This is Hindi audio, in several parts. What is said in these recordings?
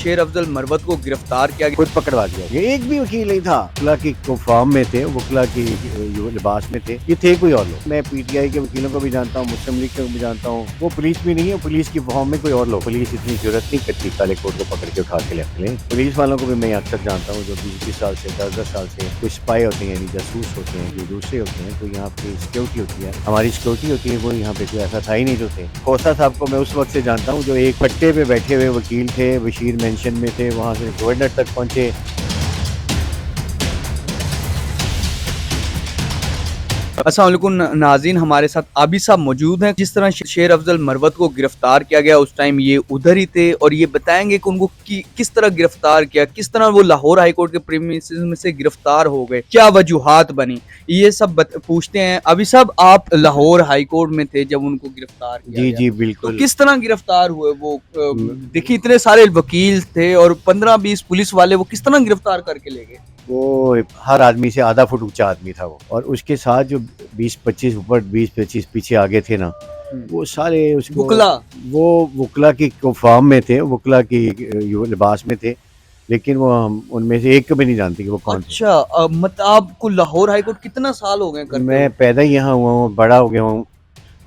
शेर अफजल मरवत को गिरफ्तार किया गया। खुद पकड़वा दिया गया। एक भी वकील नहीं था। वकला की फॉर्म में थे, वकला की लिबास में थे, ये थे कोई और लोग। मैं पीटीआई के वकीलों को भी जानता हूँ, मुस्लिम लीग को भी जानता हूँ। वो पुलिस भी नहीं है, पुलिस की फॉर्म में कोई और लोग। पुलिस इतनी जरूरत नहीं करती काले कोट को पकड़ के उठा के ले। पुलिस वालों को भी मैं अक्सर जानता हूँ, जो 20-20 साल से 10-10 साल से कोई स्पाई होते हैं, जासूस होते हैं, कोई दूसरे होते हैं, कोई यहाँ पे सिक्योरिटी होती है, हमारी सिक्योरिटी होती है। वो यहाँ पे कोई ऐसा था ही नहीं जो थे। खोसा साहब को मैं उस वक्त से जानता हूँ जो एक पट्टे पे बैठे हुए वकील थे, बशीर मेंशन में थे, वहाँ से गवर्नर तक पहुँचे। अस्सलाम वालेकुम नाज़रीन, हमारे साथ आबिद साहब मौजूद हैं। जिस तरह शेर अफजल मरवत को गिरफ्तार किया गया उस टाइम ये उधर ही थे और ये बताएंगे कि उनको किस तरह गिरफ्तार किया, किस तरह वो लाहौर हाई कोर्ट के प्रीमिसेस में से गिरफ्तार हो गए, क्या वजूहात बनी, ये सब पूछते हैं। अभी साहब, आप लाहौर हाई कोर्ट में थे जब उनको गिरफ्तार किया जी गया। जी बिल्कुल। तो किस तरह गिरफ्तार हुए वो? देखिए, इतने सारे वकील थे और 15-20 पुलिस वाले, वो किस तरह गिरफ्तार करके ले गए? वो हर आदमी से आधा फुट ऊंचा आदमी था वो, और उसके साथ जो 20-25 ऊपर 20-25 पीछे आगे थे ना, वो सारे उसको वो वकला की फॉर्म में थे, वकला की लिबास में थे, लेकिन वो हम उनमें से एक को भी नहीं जानते कि वो कौन थे। अच्छा, मतलब आपको लाहौर हाई कोर्ट कितना साल हो गए करते? मैं पैदा ही यहाँ हुआ हूँ, बड़ा हो गया हूँ,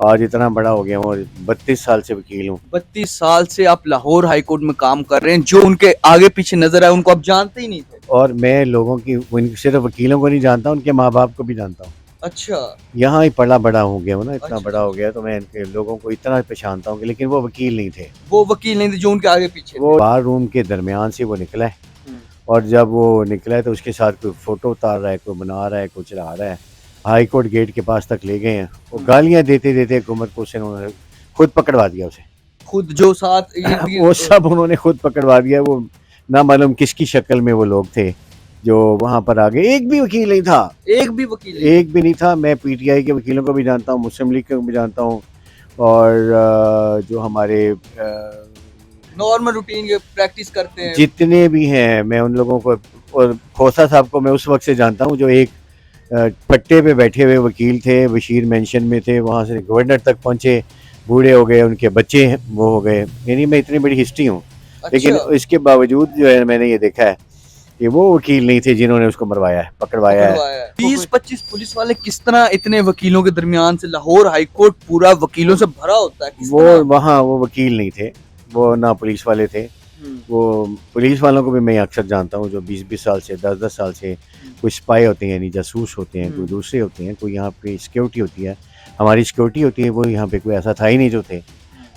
आज इतना बड़ा हो गया हूँ और 32 साल से वकील हूँ। 32 साल से आप लाहौर हाई कोर्ट में काम कर रहे हैं। जो उनके आगे पीछे नजर आए उनको आप जानते ही नहीं थे? और मैं लोगों की सिर्फ वकीलों को नहीं जानता, उनके माँ बाप को भी जानता हूँ। अच्छा, यहाँ ही पला बड़ा हो गया हूँ ना, इतना अच्छा, बड़ा हो गया, तो मैं इनके लोगों को इतना पहचानता हूँ। लेकिन वो वकील नहीं थे, वो वकील नहीं थे जो उनके आगे पीछे वो बार रूम के दरमियान से वो निकला है, और जब वो निकला है तो उसके साथ कोई फोटो उतार रहा है, कोई बना रहा है, कुछ चला रहा है। हाई कोर्ट गेट के पास तक ले गए हैं, वो गालियां देते देते हुकूमत को उन्होंने खुद पकड़वा दिया उसे। खुद जो साथ वो सब उन्होंने खुद पकड़वा दिया। वो ना मालूम किसकी शक्ल में वो लोग थे जो वहां पर आ गए। एक भी वकील नहीं था, एक भी नहीं था। मैं पीटीआई के वकीलों को भी जानता हूँ, मुस्लिम लीग को भी जानता हूँ, और जो हमारे नॉर्मल रूटीन के प्रैक्टिस करते हैं जितने भी हैं, मैं उन लोगों को, और खोसा साहब को मैं उस वक्त से जानता हूँ जो एक पट्टे पे बैठे हुए वकील थे, बशीर मेंशन में थे, वहाँ से गवर्नर तक पहुँचे, बूढ़े हो गए, उनके बच्चे वो हो गए। यानी मैं इतनी बड़ी हिस्ट्री हूँ। अच्छा। लेकिन इसके बावजूद जो है मैंने ये देखा है कि वो वकील नहीं थे जिन्होंने उसको मरवाया है, पकड़वाया है। 20-25 पुलिस वाले किस तरह इतने वकीलों के दरमियान से? लाहौर हाई कोर्ट पूरा वकीलों से भरा होता है। वो वहाँ वो वकील नहीं थे, वो ना पुलिस वाले थे। वो पुलिस वालों को भी मैं अक्सर जानता हूँ, जो 20-20 साल से 10-10 साल से कोई स्पाई होते हैं, जासूस होते हैं, कोई दूसरे होते हैं, कोई यहाँ पे सिक्योरिटी होती है, हमारी सिक्योरिटी होती है। वो यहाँ पे कोई ऐसा था ही नहीं जो थे।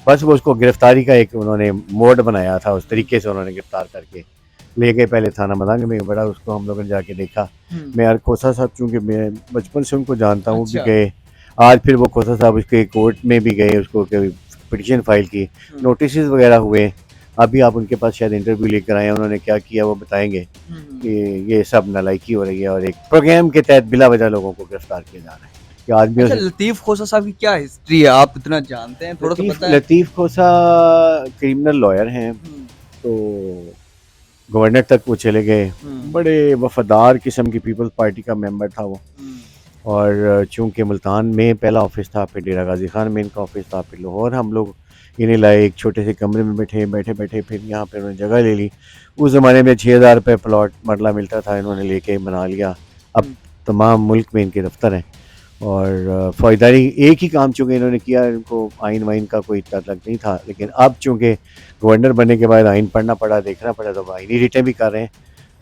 बस वो उसको गिरफ्तारी का एक उन्होंने मोड बनाया था, उस तरीके से उन्होंने गिरफ्तार करके ले गए। पहले थाना मदांग में बड़ा उसको हम लोगों ने जाके देखा। मैं यार खोसा साहब, चूँकि मैं बचपन से उनको जानता हूँ, भी गए आज, फिर वो खोसा साहब उसके कोर्ट में भी गए, उसको पिटीशन फाइल की, नोटिस वगैरह हुए। अभी आप उनके पास शायद इंटरव्यू लेकर आए, उन्होंने क्या किया वो बताएंगे कि ये सब नालायकी हो रही है और एक प्रोग्राम के तहत बिला वजह लोगों को गिरफ्तार किया जा रहा है। कि आदमी लतीफ़ खोसा साहब की क्या हिस्ट्री है, आप इतना जानते हैं? थोड़ा सा बताएं। लतीफ़ खोसा क्रिमिनल लॉयर हैं, तो गवर्नर तक वो चले गए। बड़े वफादार किस्म की पीपल्स पार्टी का मेंबर था वो, और चूंकि मुल्तान में पहला ऑफिस था, फिर डेरा गाजी खान में इनका ऑफिस था, फिर लाहौर हम लोग इन्हें लाए, एक छोटे से कमरे में बैठे फिर यहाँ पे उन्होंने जगह ले ली। उस ज़माने में 6,000 रुपये प्लॉट मरला मिलता था, इन्होंने लेके बना लिया। अब तमाम मुल्क में इनके दफ्तर हैं, और फ़ौजदारी एक ही काम चूँकि इन्होंने किया, इनको आइन वाइन का कोई तलक नहीं था। लेकिन अब चूँकि गवर्नर बनने के बाद आइन पढ़ना पड़ा, देखना पड़ा, तो आइनी रिटें भी कर रहे हैं।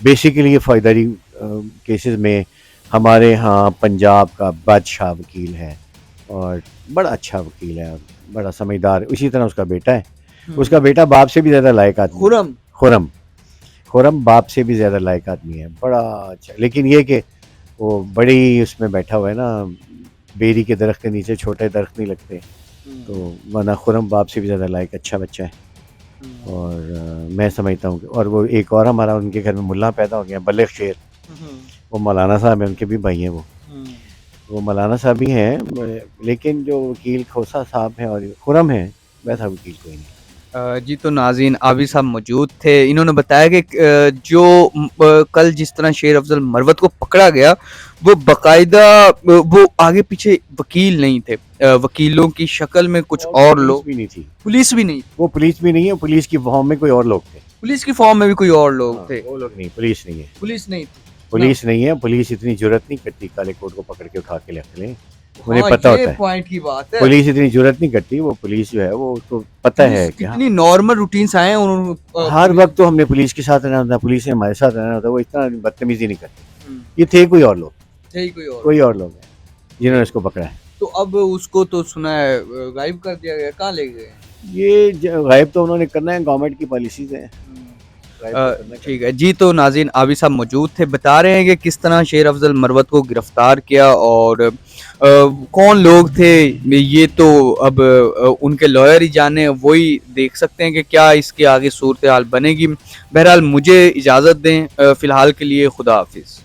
बेसिकली ये फ़ौजदारी केसेस में हमारे यहाँ पंजाब का बादशाह वकील है, और बड़ा अच्छा वकील है, बड़ा समझदार। उसी तरह उसका बेटा है, उसका बेटा बाप से भी ज़्यादा लायक आदमी, खुरम बाप से भी ज़्यादा लायक आदमी है, बड़ा अच्छा। लेकिन ये कि वो बड़ी उसमें बैठा हुआ है ना, बेरी के दरख्त के नीचे छोटे दरख्त नहीं लगते, तो वरना खुरम बाप से भी ज़्यादा लायक अच्छा बच्चा है। और मैं समझता हूँ, और वो एक और हमारा उनके घर में मुल्ला पैदा हो गया, बल्लेग शेर, वो मौलाना साहब हैं, उनके भी भाई हैं वो मौलाना साहब ही हैं। लेकिन जो वकील खोसा साहब हैं और खुरम हैं, वैसा वकील कोई नहीं। जी, तो नाज़रीन, आबिद साहब मौजूद थे। इन्होंने बताया कि जो कल जिस तरह शेर अफजल मरवत को पकड़ा गया, वो बाकायदा वो आगे पीछे वकील नहीं थे, वकीलों की शक्ल में कुछ और लोग भी नहीं थी, पुलिस भी नहीं, वो पुलिस भी नहीं है, पुलिस की फॉर्म में कोई और लोग थे। पुलिस की फॉर्म में भी कोई और लोग थे? वो लोग नहीं, पुलिस नहीं है। पुलिस नहीं थी? पुलिस नहीं है, पुलिस इतनी जुर्रत नहीं करती काले कोट को पकड़ के उठा के रख लें। उन्हें हाँ, पता ये होता है। पॉइंट की बात है। पुलिस इतनी जुर्रत नहीं करती, वो पुलिस जो है वो उसको पता है कि हाँ, कितनी नॉर्मल रूटीन्स आए हैं उन्होंने हर वक्त तो हमने पुलिस के साथ रहना होता है, पुलिस ने हमारे साथ रहना होता है, वो इतना बदतमीजी नहीं करती। ये थे कोई और लोग, थे कोई कोई और लोग हैं जिन्होंने इसको पकड़ा है। तो अब उसको तो सुना है गायब कर दिया गया, कहाँ ले गए? ये गायब तो उन्होंने करना है, गवर्नमेंट की पॉलिसीज हैं। गायब तो करना है। ठीक है जी। तो नाज़रीन, आबिद साहब मौजूद थे, बता रहे हैं कि किस तरह शेर अफजल मरवत को गिरफ्तार किया और कौन लोग थे ये तो अब उनके लॉयर ही जाने, वही देख सकते हैं कि क्या इसके आगे सूरत हाल बनेगी। बहरहाल मुझे इजाज़त दें, फ़िलहाल के लिए खुदा हाफिज़।